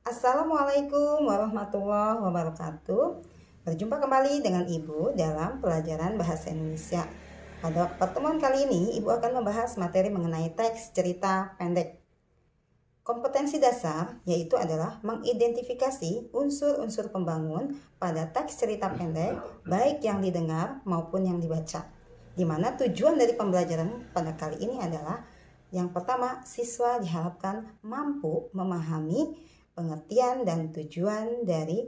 Assalamualaikum warahmatullahi wabarakatuh. Berjumpa kembali dengan Ibu dalam pelajaran Bahasa Indonesia. Pada pertemuan kali ini, Ibu akan membahas materi mengenai teks cerita pendek. Kompetensi dasar yaitu adalah mengidentifikasi unsur-unsur pembangun pada teks cerita pendek, baik yang didengar maupun yang dibaca. Di mana tujuan dari pembelajaran pada kali ini adalah yang pertama, siswa diharapkan mampu memahami pengertian dan tujuan dari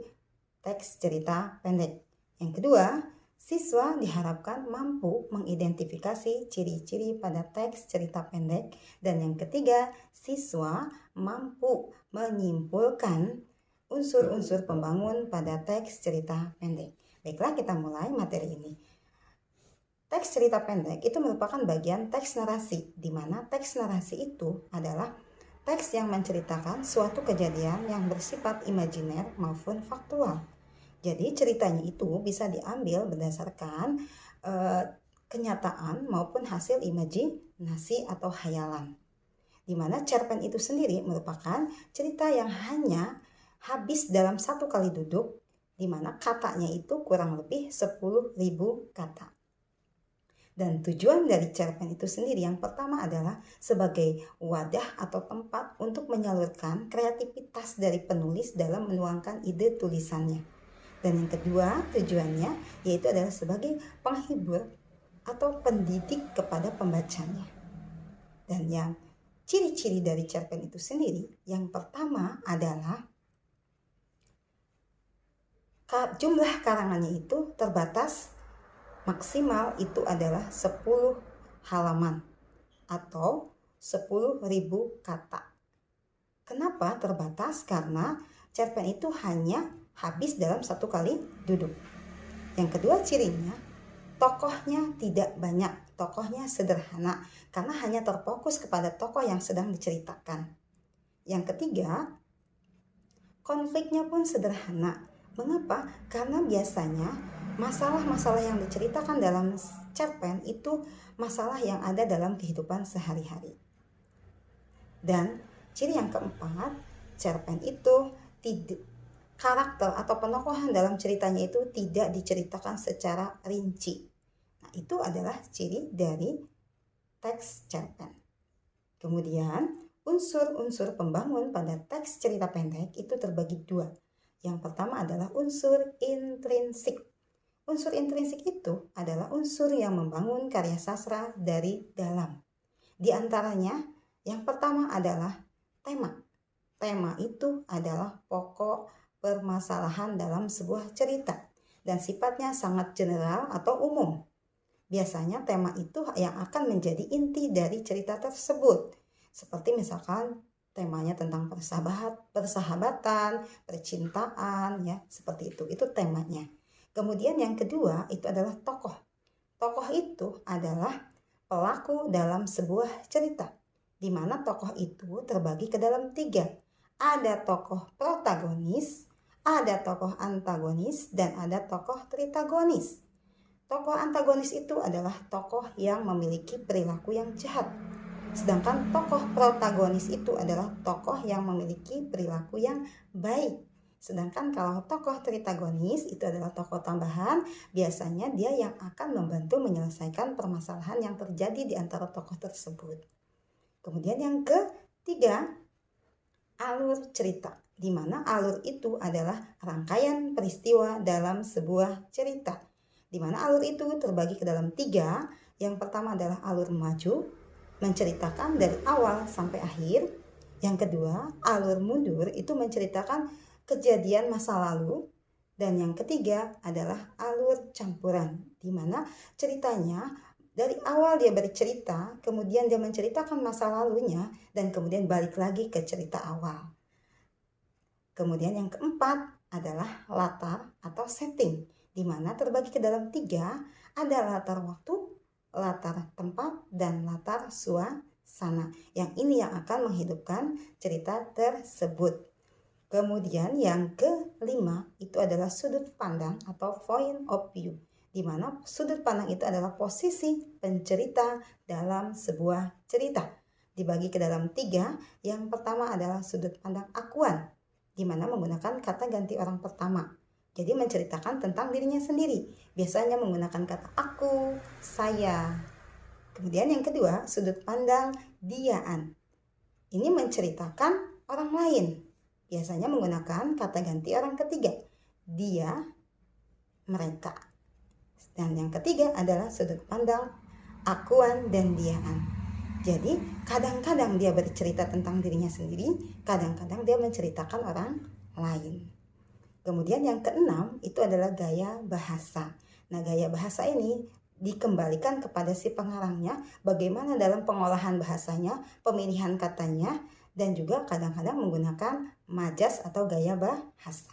teks cerita pendek. Yang kedua, siswa diharapkan mampu mengidentifikasi ciri-ciri pada teks cerita pendek. Dan yang ketiga, siswa mampu menyimpulkan unsur-unsur pembangun pada teks cerita pendek. Baiklah, kita mulai materi ini. Teks cerita pendek itu merupakan bagian teks narasi, di mana teks narasi itu adalah teks yang menceritakan suatu kejadian yang bersifat imajiner maupun faktual. Jadi ceritanya itu bisa diambil berdasarkan kenyataan maupun hasil imajinasi atau hayalan. Di mana cerpen itu sendiri merupakan cerita yang hanya habis dalam satu kali duduk, di mana katanya itu kurang lebih 10.000 kata. Dan tujuan dari cerpen itu sendiri yang pertama adalah sebagai wadah atau tempat untuk menyalurkan kreativitas dari penulis dalam menuangkan ide tulisannya. Dan yang kedua tujuannya yaitu adalah sebagai penghibur atau pendidik kepada pembacanya. Dan yang ciri-ciri dari cerpen itu sendiri yang pertama adalah jumlah karangannya itu terbatas, maksimal itu adalah 10 halaman atau 10.000 kata. Kenapa terbatas? Karena cerpen itu hanya habis dalam satu kali duduk. Yang kedua cirinya, tokohnya tidak banyak, tokohnya sederhana karena hanya terfokus kepada tokoh yang sedang diceritakan. Yang ketiga, konfliknya pun sederhana. Mengapa? Karena biasanya masalah-masalah yang diceritakan dalam cerpen itu masalah yang ada dalam kehidupan sehari-hari. Dan ciri yang keempat, cerpen itu karakter atau penokohan dalam ceritanya itu tidak diceritakan secara rinci. Nah, itu adalah ciri dari teks cerpen. Kemudian, unsur-unsur pembangun pada teks cerita pendek itu terbagi dua. Yang pertama adalah unsur intrinsik. Unsur intrinsik itu adalah unsur yang membangun karya sastra dari dalam. Di antaranya, yang pertama adalah tema. Tema itu adalah pokok permasalahan dalam sebuah cerita dan sifatnya sangat general atau umum. Biasanya tema itu yang akan menjadi inti dari cerita tersebut. Seperti misalkan temanya tentang persahabatan, percintaan, ya, seperti itu. Itu temanya. Kemudian yang kedua itu adalah tokoh. Tokoh itu adalah pelaku dalam sebuah cerita, di mana tokoh itu terbagi ke dalam tiga. Ada tokoh protagonis, ada tokoh antagonis, dan ada tokoh tritagonis. Tokoh antagonis itu adalah tokoh yang memiliki perilaku yang jahat. Sedangkan tokoh protagonis itu adalah tokoh yang memiliki perilaku yang baik. Sedangkan kalau tokoh tritagonis itu adalah tokoh tambahan, biasanya dia yang akan membantu menyelesaikan permasalahan yang terjadi di antara tokoh tersebut. Kemudian yang ketiga, alur cerita, di mana alur itu adalah rangkaian peristiwa dalam sebuah cerita. Di mana alur itu terbagi ke dalam tiga. Yang pertama adalah alur maju, menceritakan dari awal sampai akhir. Yang kedua, alur mundur itu menceritakan kejadian masa lalu. Dan yang ketiga adalah alur campuran, di mana ceritanya dari awal dia bercerita, kemudian dia menceritakan masa lalunya, dan kemudian balik lagi ke cerita awal. Kemudian yang keempat adalah latar atau setting, di mana terbagi ke dalam tiga, ada latar waktu, latar tempat, dan latar suasana. Yang ini yang akan menghidupkan cerita tersebut. Kemudian yang kelima itu adalah sudut pandang atau point of view, di mana sudut pandang itu adalah posisi pencerita dalam sebuah cerita. Dibagi ke dalam tiga. Yang pertama adalah sudut pandang akuan, di mana menggunakan kata ganti orang pertama. Jadi menceritakan tentang dirinya sendiri. Biasanya menggunakan kata aku, saya. Kemudian yang kedua, sudut pandang diaan. Ini menceritakan orang lain. Biasanya menggunakan kata ganti orang ketiga. Dia, mereka. Dan yang ketiga adalah sudut pandang akuan dan diaan. Jadi kadang-kadang dia bercerita tentang dirinya sendiri, kadang-kadang dia menceritakan orang lain. Kemudian yang keenam itu adalah gaya bahasa. Nah, gaya bahasa ini dikembalikan kepada si pengarangnya, bagaimana dalam pengolahan bahasanya, pemilihan katanya, dan juga kadang-kadang menggunakan majas atau gaya bahasa.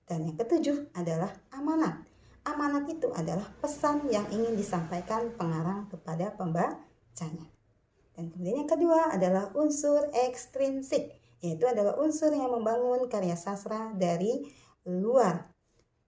Dan yang ketujuh adalah amanat. Amanat itu adalah pesan yang ingin disampaikan pengarang kepada pembacanya. Dan kemudian yang kedua adalah unsur ekstrinsik, yaitu adalah unsur yang membangun karya sastra dari luar.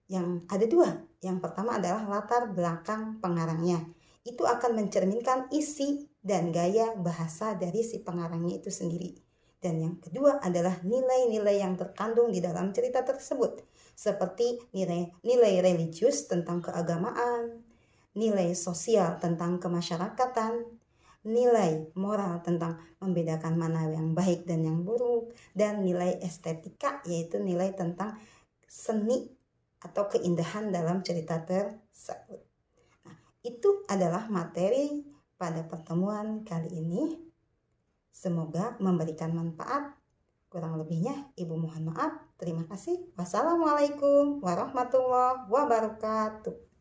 Yang ada dua. Yang pertama adalah latar belakang pengarangnya. Itu akan mencerminkan isi dan gaya bahasa dari si pengarangnya itu sendiri. Dan yang kedua adalah nilai-nilai yang terkandung di dalam cerita tersebut. Seperti nilai religius tentang keagamaan, nilai sosial tentang kemasyarakatan, nilai moral tentang membedakan mana yang baik dan yang buruk, dan nilai estetika yaitu nilai tentang seni atau keindahan dalam cerita tersebut. Nah, itu adalah materi pada pertemuan kali ini. Semoga memberikan manfaat. Kurang lebihnya Ibu mohon maaf. Terima kasih. Wassalamualaikum warahmatullahi wabarakatuh.